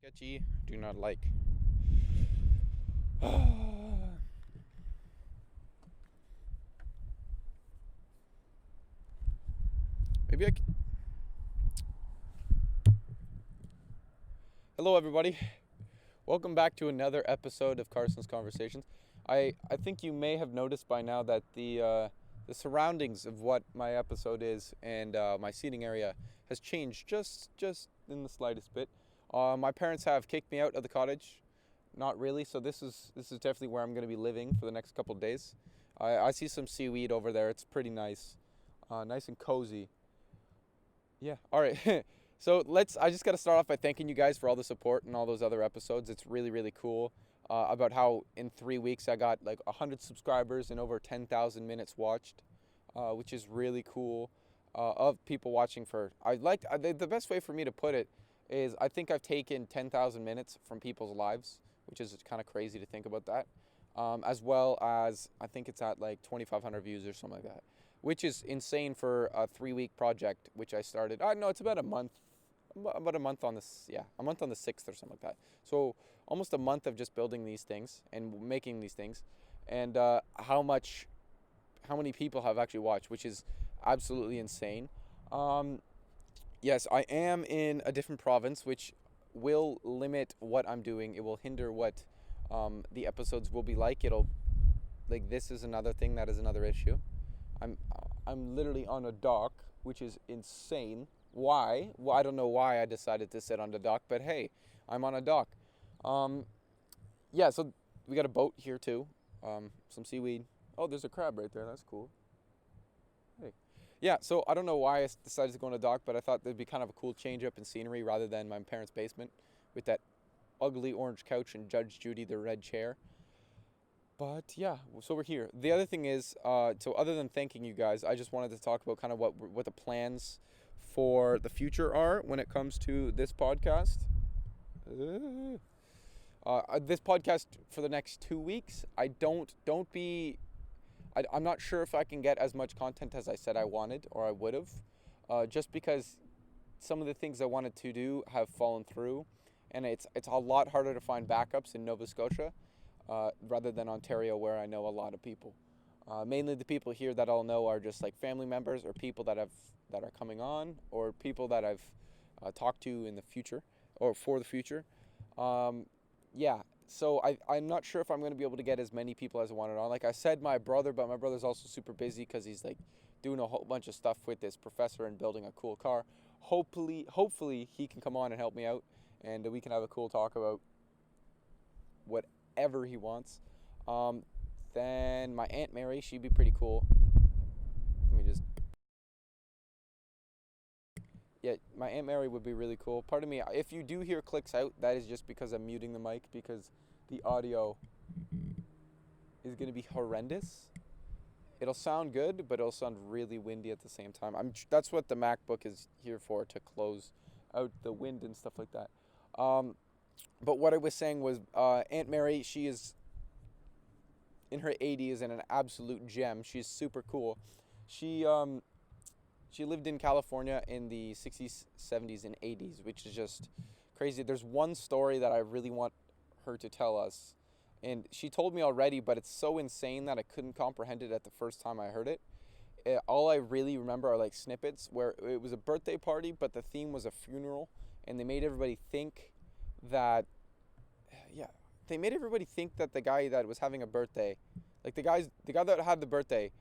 Sketchy, do not like. Maybe I. Hello, everybody. Welcome back to another episode of Carson's Conversations. I think you may have noticed by now that the surroundings of what my episode is and my seating area has changed just in the slightest bit. My parents have kicked me out of the cottage. Not really. So this is definitely where I'm going to be living for the next couple of days. I see some seaweed over there. It's pretty nice, nice and cozy. Yeah. All right. So I just got to start off by thanking you guys for all the support and all those other episodes. It's really cool. About how in 3 weeks I got like 100 subscribers and over 10,000 minutes watched, which is really cool. Of people watching for the best way for me to put it is I think I've taken 10,000 minutes from people's lives, which is kind of crazy to think about that. As well as I think it's at like 2,500 views or something like that, which is insane for a 3 week project, which I started. No, it's about a month on this, yeah, a month on the 6th or something like that. So almost a month of just building these things and making these things, and how many people have actually watched, which is absolutely insane. Yes, I am in a different province, which will limit what I'm doing. It will hinder what the episodes will be like. It'll like this is another thing that is another issue. I'm I'm literally on a dock, which is insane. Why? Well, I don't know why I decided to sit on the dock, but hey, I'm on a dock. Um, yeah, so we got a boat here too. Some seaweed. Oh, there's a crab right there. That's cool. Hey. Yeah, so I don't know why I decided to go on a dock, but I thought there'd be kind of a cool change up in scenery rather than my parents' basement with that ugly orange couch and Judge Judy the red chair. But yeah, so we're here. The other thing is, so other than thanking you guys, I just wanted to talk about kind of what the plans for the future are when it comes to this podcast. This podcast for the next 2 weeks. I'm not sure if I can get as much content as I said I wanted or I would have, just because some of the things I wanted to do have fallen through, and it's a lot harder to find backups in Nova Scotia, rather than Ontario, where I know a lot of people. Mainly the people here that I'll know are just like family members or people that are coming on, or people that I've talked to in the future or for the future. Yeah, so I'm not sure if I'm going to be able to get as many people as I wanted on. Like I said, my brother, but my brother's also super busy because he's like doing a whole bunch of stuff with this professor and building a cool car. Hopefully he can come on and help me out, and we can have a cool talk about whatever he wants. Then my Aunt Mary, she'd be pretty cool. Let me just. Yeah, my Aunt Mary would be really cool. Pardon me, if you do hear clicks out, that is just because I'm muting the mic because the audio is going to be horrendous. It'll sound good, but it'll sound really windy at the same time. That's what the MacBook is here for, to close out the wind and stuff like that. But what I was saying was, Aunt Mary, she is in her 80s and an absolute gem. She's super cool. She lived in California in the 60s, 70s, and 80s, which is just crazy. There's one story that I really want her to tell us, and she told me already, but it's so insane that I couldn't comprehend it at the first time I heard it. All I really remember are like snippets where it was a birthday party, but the theme was a funeral, and they made everybody think that, yeah, they made everybody think that the guy that was having a birthday, like the guy that had the birthday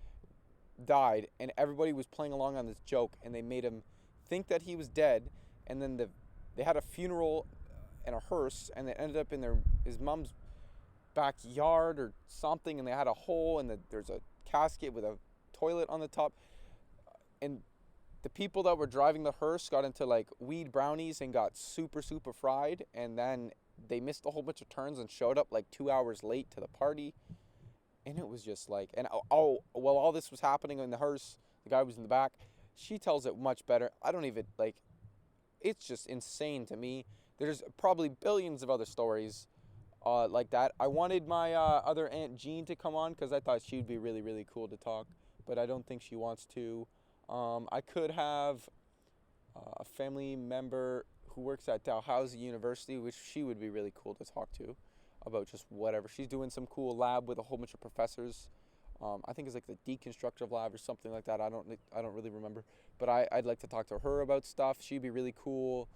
died, and everybody was playing along on this joke, and they made him think that he was dead, and then they had a funeral and a hearse, and they ended up in his mom's backyard or something, and they had a hole, and there's a casket with a toilet on the top, and the people that were driving the hearse got into like weed brownies and got super fried, and then they missed a whole bunch of turns and showed up like 2 hours late to the party. And it was just like, and while all this was happening in the hearse, the guy was in the back. She tells it much better. I don't even, like, it's just insane to me. There's probably billions of other stories like that. I wanted my other Aunt Jean to come on because I thought she'd be really cool to talk, but I don't think she wants to. I could have a family member who works at Dalhousie University, which she would be really cool to talk to about just whatever. She's doing some cool lab with a whole bunch of professors. I think it's like the deconstructive lab or something like that. I don't really remember, but I'd like to talk to her about stuff. She'd be really cool.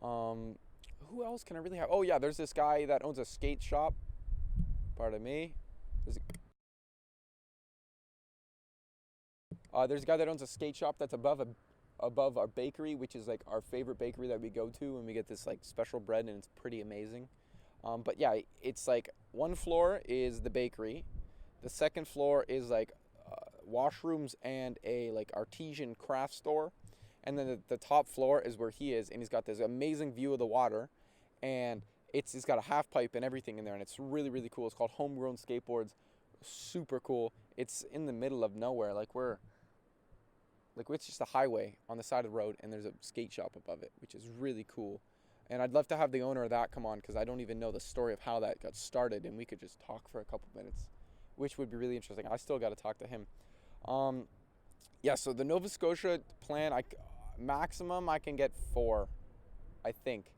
Who else can I really have? Oh yeah, there's this guy that owns a skate shop. Pardon me. There's a guy that owns a skate shop that's above our bakery, which is like our favorite bakery that we go to, and we get this like special bread, and it's pretty amazing. But yeah, it's like one floor is the bakery, the second floor is like washrooms and a like artisan craft store, and then the top floor is where he is, and he's got this amazing view of the water, and he's got a half pipe and everything in there, and it's really really cool. It's called Homegrown Skateboards, super cool. It's in the middle of nowhere, like it's just a highway on the side of the road, and there's a skate shop above it, which is really cool. And I'd love to have the owner of that come on, because I don't even know the story of how that got started, and we could just talk for a couple minutes, which would be really interesting. I still got to talk to him. Yeah, so the Nova Scotia plan, maximum I can get 4, I think.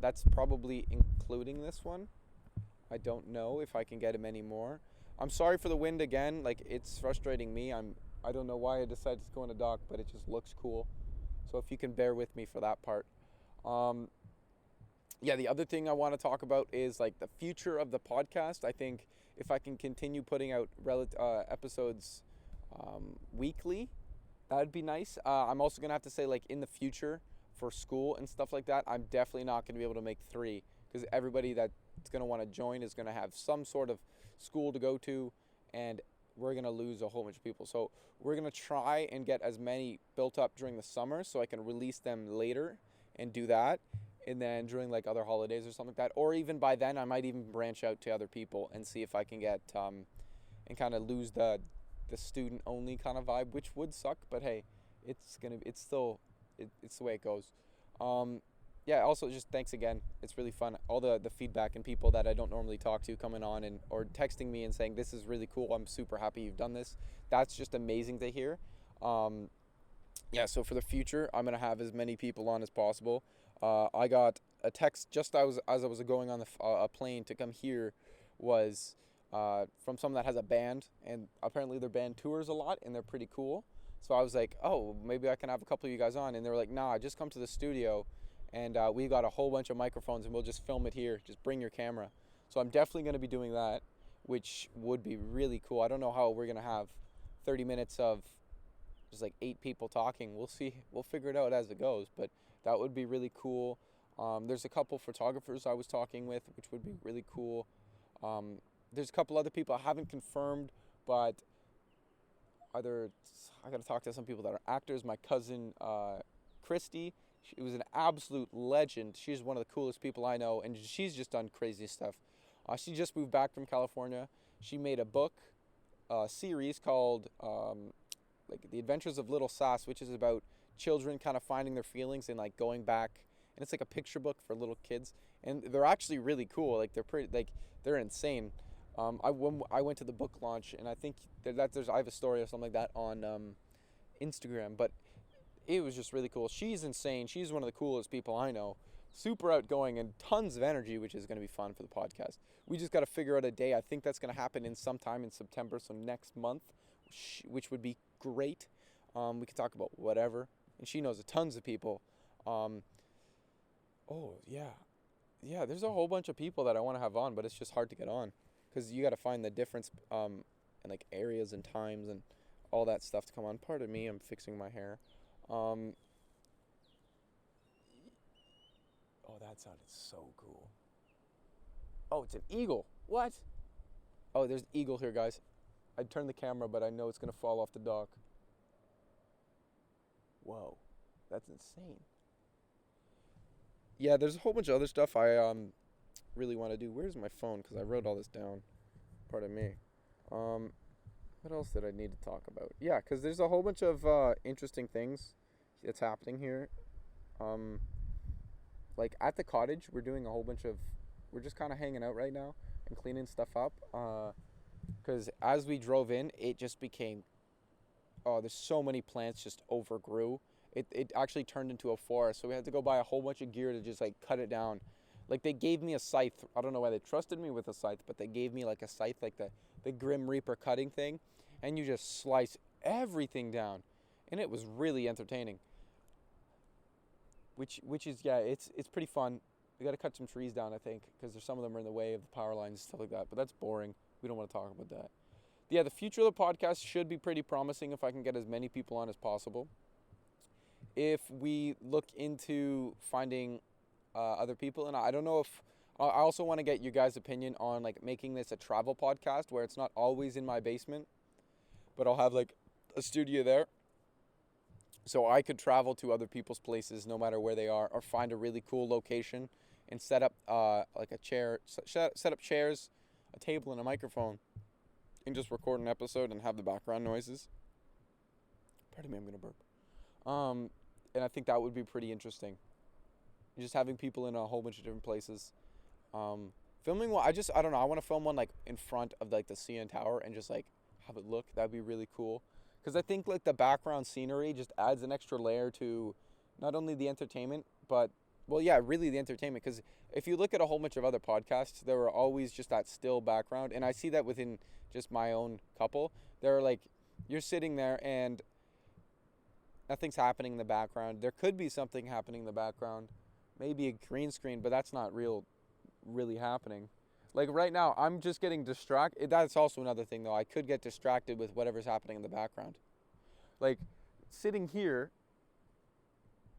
That's probably including this one. I don't know if I can get him any more. I'm sorry for the wind again. Like, it's frustrating me. I don't know why I decided to go on a dock, but it just looks cool. So if you can bear with me for that part. Yeah, the other thing I want to talk about is like the future of the podcast. I think if I can continue putting out episodes weekly, that'd be nice. I'm also gonna have to say, like, in the future for school and stuff like that, I'm definitely not gonna be able to make 3, because everybody that's gonna want to join is gonna have some sort of school to go to, and we're gonna lose a whole bunch of people. So we're gonna try and get as many built up during the summer, so I can release them later and do that, and then during like other holidays or something like that, or even by then I might even branch out to other people and see if I can get and kind of lose the student only kind of vibe, which would suck, but hey, it's the way it goes. Yeah, also just thanks again. It's really fun. All the feedback and people that I don't normally talk to coming on and or texting me and saying this is really cool. I'm super happy you've done this. That's just amazing to hear. Yeah, so for the future, I'm gonna have as many people on as possible. I got a text just as I was going on a plane to come here, was from someone that has a band, and apparently their band tours a lot, and they're pretty cool. So I was like, oh, maybe I can have a couple of you guys on, and they were like, nah, just come to the studio, and we got a whole bunch of microphones, and we'll just film it here. Just bring your camera. So I'm definitely gonna be doing that, which would be really cool. I don't know how we're gonna have 30 minutes of just like 8 people talking. We'll see. We'll figure it out as it goes, but that would be really cool. There's a couple photographers I was talking with, which would be really cool. There's a couple other people I haven't confirmed, but I got to talk to some people that are actors. My cousin Christy, she was an absolute legend. She's one of the coolest people I know, and she's just done crazy stuff. She just moved back from California. She made a book series called like The Adventures of Little Sass, which is about children kind of finding their feelings and like going back, and it's like a picture book for little kids, and they're actually really cool. Like they're insane. I went to the book launch, and I think I have a story or something like that on Instagram, but it was just really cool. She's insane. She's one of the coolest people I know. Super outgoing and tons of energy, which is going to be fun for the podcast. We just got to figure out a day. I think that's going to happen in sometime in September, so next month, which would be great. We could talk about whatever, and she knows tons of people. Oh yeah, there's a whole bunch of people that I want to have on, but it's just hard to get on because you got to find the difference in like areas and times and all that stuff to come on. Pardon me, I'm fixing my hair. Oh, that sounded so cool. Oh, it's an eagle. What? Oh, there's an eagle here, guys. I turned the camera, but I know it's going to fall off the dock. Whoa, that's insane. Yeah, there's a whole bunch of other stuff I really want to do. Where's my phone? Because I wrote all this down. Pardon me. What else did I need to talk about? Yeah, because there's a whole bunch of interesting things that's happening here. Like at the cottage, we're doing a whole bunch of. We're just kind of hanging out right now and cleaning stuff up. Because as we drove in, it just became. Oh, there's so many plants just overgrew, it actually turned into a forest. So we had to go buy a whole bunch of gear to just like cut it down. Like they gave me a scythe. I don't know why they trusted me with a scythe, but they gave me like a scythe, like the Grim Reaper cutting thing, and you just slice everything down, and it was really entertaining. Which is, yeah, it's pretty fun. We got to cut some trees down, I think, because there's some of them are in the way of the power lines and stuff like that. But that's boring. We don't want to talk about that. Yeah, the future of the podcast should be pretty promising if I can get as many people on as possible. If we look into finding other people, and I don't know if I also want to get you guys' opinion on like making this a travel podcast where it's not always in my basement, but I'll have like a studio there, so I could travel to other people's places no matter where they are, or find a really cool location and set up like a chair, set up chairs, a table, and a microphone, and just record an episode and have the background noises. Pardon me, I'm gonna burp. And I think that would be pretty interesting. Just having people in a whole bunch of different places. Filming one, I don't know. I want to film one like in front of like the CN Tower and just like have it look. That'd be really cool. Because I think like the background scenery just adds an extra layer to not only the entertainment, but well, yeah, really the entertainment. Because if you look at a whole bunch of other podcasts, there are always just that still background, and I see that within just my own couple. They're like, you're sitting there and nothing's happening in the background. There could be something happening in the background, maybe a green screen, but that's not really happening. Like right now, I'm just getting distracted. That's also another thing, though. I could get distracted with whatever's happening in the background. Like sitting here,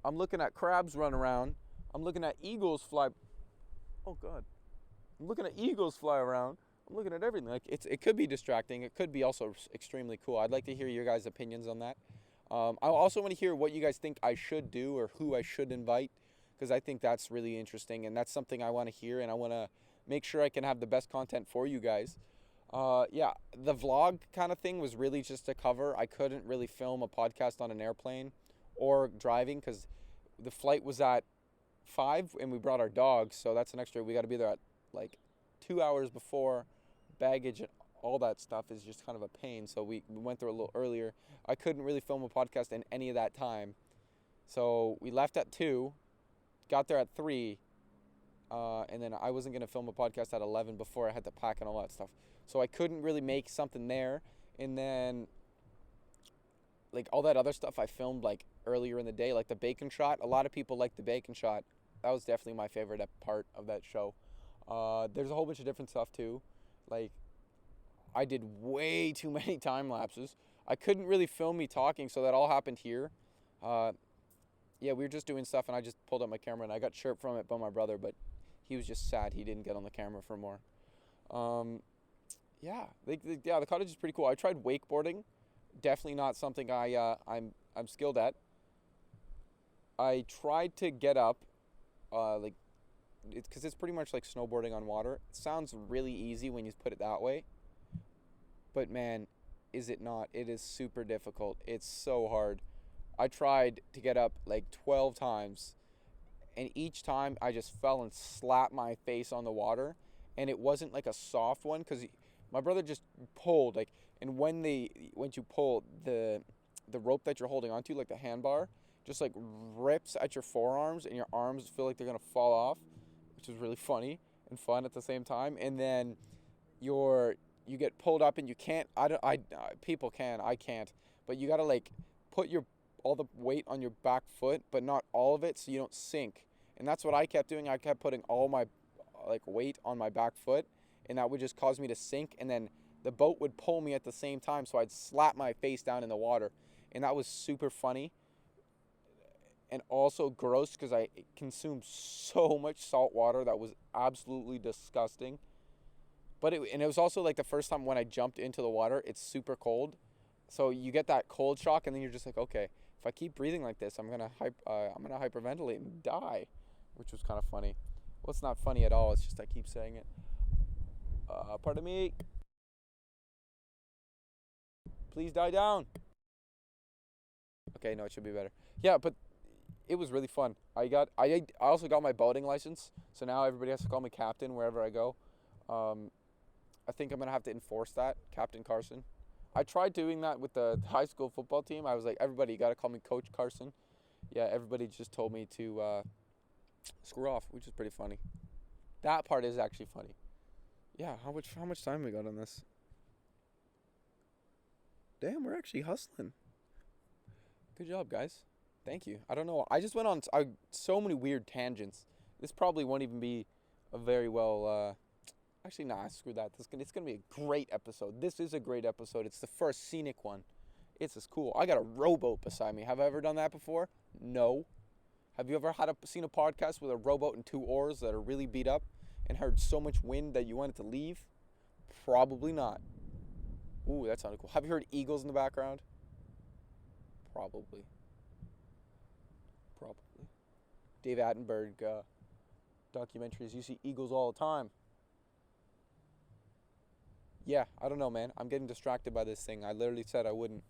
I'm looking at crabs run around. I'm looking at eagles fly. Oh God, I'm looking at eagles fly around. I'm looking at everything. Like it could be distracting. It could be also extremely cool. I'd like to hear your guys' opinions on that. I also want to hear what you guys think I should do or who I should invite, because I think that's really interesting, and that's something I want to hear, and I want to make sure I can have the best content for you guys. Yeah, the vlog kind of thing was really just a cover. I couldn't really film a podcast on an airplane or driving because the flight was at 5 and we brought our dogs, so that's an extra. We got to be there at like 2 hours before. Baggage and all that stuff is just kind of a pain, so we went there a little earlier. I couldn't really film a podcast in any of that time, so we left at 2, got there at 3, and then I wasn't going to film a podcast at 11 before I had to pack and all that stuff, so I couldn't really make something there. And then like all that other stuff I filmed like earlier in the day, like the bacon shot. A lot of people like the bacon shot. That was definitely my favorite part of that show. There's a whole bunch of different stuff too. Like I did way too many time lapses. I couldn't really film me talking, so that all happened here. Yeah, we were just doing stuff, and I just pulled up my camera, and I got chirped from it by my brother, but he was just sad he didn't get on the camera for more. Yeah, the cottage is pretty cool. I tried wakeboarding. Definitely not something I'm skilled at. I tried to get up, like it's because it's pretty much like snowboarding on water. It sounds really easy when you put it that way, but man, is it not? It is super difficult. It's so hard. I tried to get up like 12 times, and each time I just fell and slapped my face on the water, and it wasn't like a soft one because my brother just pulled like, and when you pull the rope that you're holding onto, like the handbar, just like rips at your forearms, and your arms feel like they're gonna fall off, which is really funny and fun at the same time. And then you get pulled up, and you can't. People can. I can't. But you gotta like put all the weight on your back foot, but not all of it, so you don't sink. And that's what I kept doing. I kept putting all my like weight on my back foot, and that would just cause me to sink. And then the boat would pull me at the same time, so I'd slap my face down in the water, and that was super funny. And also gross because I consumed so much salt water that was absolutely disgusting. But it was also like the first time when I jumped into the water, it's super cold. So you get that cold shock, and then you're just like, okay, if I keep breathing like this, I'm gonna hyperventilate and die, which was kind of funny. Well, it's not funny at all. It's just I keep saying it. Pardon me. Please die down. Okay, no, it should be better. Yeah, but it was really fun. I also got my boating license, so now everybody has to call me Captain wherever I go. I think I'm gonna have to enforce that, Captain Carson. I tried doing that with the high school football team. I was like, everybody, you gotta call me Coach Carson, Yeah, everybody just told me to screw off, which is pretty funny. That part is actually funny. Yeah, how much time we got on this? Damn, we're actually hustling. Good job, guys. Thank you. I don't know. I just went on so many weird tangents. This probably won't even be a very well. Actually, nah. Screw that. It's gonna be a great episode. This is a great episode. It's the first scenic one. It's as cool. I got a rowboat beside me. Have I ever done that before? No. Have you ever seen a podcast with a rowboat and 2 oars that are really beat up and heard so much wind that you wanted to leave? Probably not. Ooh, that sounded cool. Have you heard eagles in the background? Probably. Dave Attenborough documentaries. You see eagles all the time. Yeah, I don't know, man. I'm getting distracted by this thing. I literally said I wouldn't.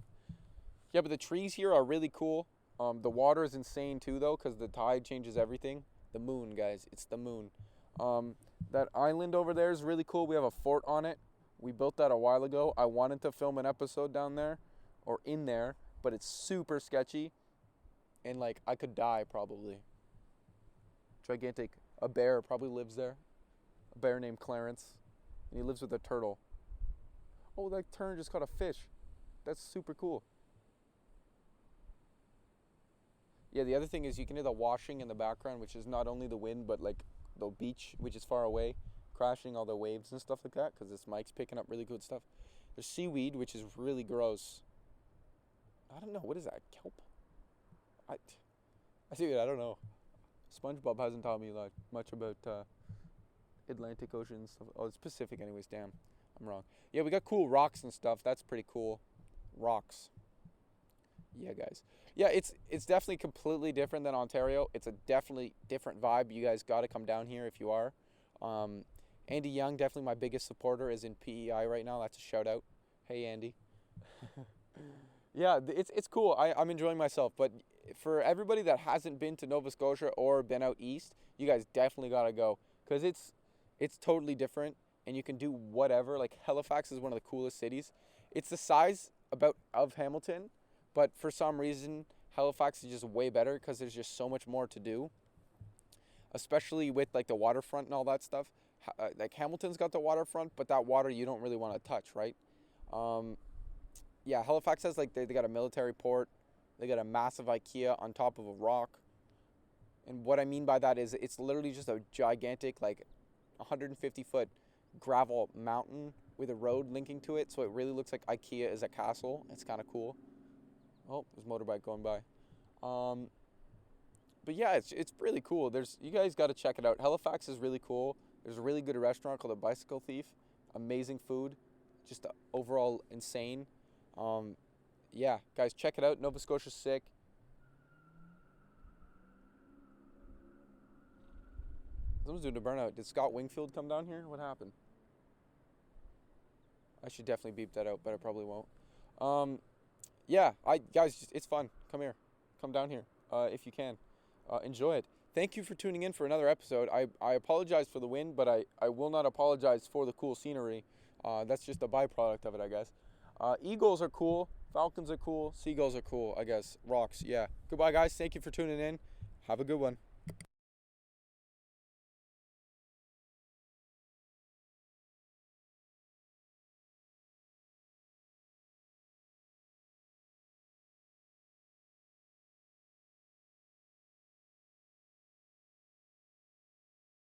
Yeah, but the trees here are really cool. The water is insane too, though, because the tide changes everything. The moon, guys. It's the moon. That island over there is really cool. We have a fort on it. We built that a while ago. I wanted to film an episode down there or in there, but it's super sketchy. And, like, I could die probably. Gigantic. A bear probably lives there. A bear named Clarence. And he lives with a turtle. Oh, that tern just caught a fish. That's super cool. Yeah, the other thing is you can hear the washing in the background, which is not only the wind, but like the beach, which is far away, crashing all the waves and stuff like that, because this mic's picking up really good stuff. There's seaweed, which is really gross. I don't know. What is that? Kelp? Dude, I don't know. SpongeBob hasn't taught me much about Atlantic Ocean and stuff. Oh, it's Pacific anyways. Damn, I'm wrong. Yeah, we got cool rocks and stuff. That's pretty cool. Rocks. Yeah, guys. Yeah, it's definitely completely different than Ontario. It's a definitely different vibe. You guys got to come down here if you are. Andy Young, definitely my biggest supporter, is in PEI right now. That's a shout out. Hey, Andy. Yeah, it's cool. I'm enjoying myself. But for everybody that hasn't been to Nova Scotia or been out east, you guys definitely got to go. Because it's totally different. And you can do whatever. Like, Halifax is one of the coolest cities. It's the size of Hamilton. But for some reason, Halifax is just way better because there's just so much more to do. Especially with, like, the waterfront and all that stuff. Like, Hamilton's got the waterfront, but that water you don't really want to touch, right? Yeah, Halifax has, like, they got a military port. They got a massive IKEA on top of a rock. And what I mean by that is it's literally just a gigantic, like, 150-foot gravel mountain with a road linking to it. So it really looks like IKEA is a castle. It's kind of cool. Oh, there's a motorbike going by. But yeah, it's really cool. You guys got to check it out. Halifax is really cool. There's a really good restaurant called the Bicycle Thief. Amazing food. Just overall insane. Yeah, guys, check it out. Nova Scotia's sick. Someone's doing a burnout. Did Scott Wingfield come down here? What happened? I should definitely beep that out, but I probably won't. Yeah, guys, it's fun. Come here. Come down here if you can. Enjoy it. Thank you for tuning in for another episode. I apologize for the wind, but I will not apologize for the cool scenery. That's just a byproduct of it, I guess. Eagles are cool. Falcons are cool. Seagulls are cool, I guess. Rocks, yeah. Goodbye, guys. Thank you for tuning in. Have a good one.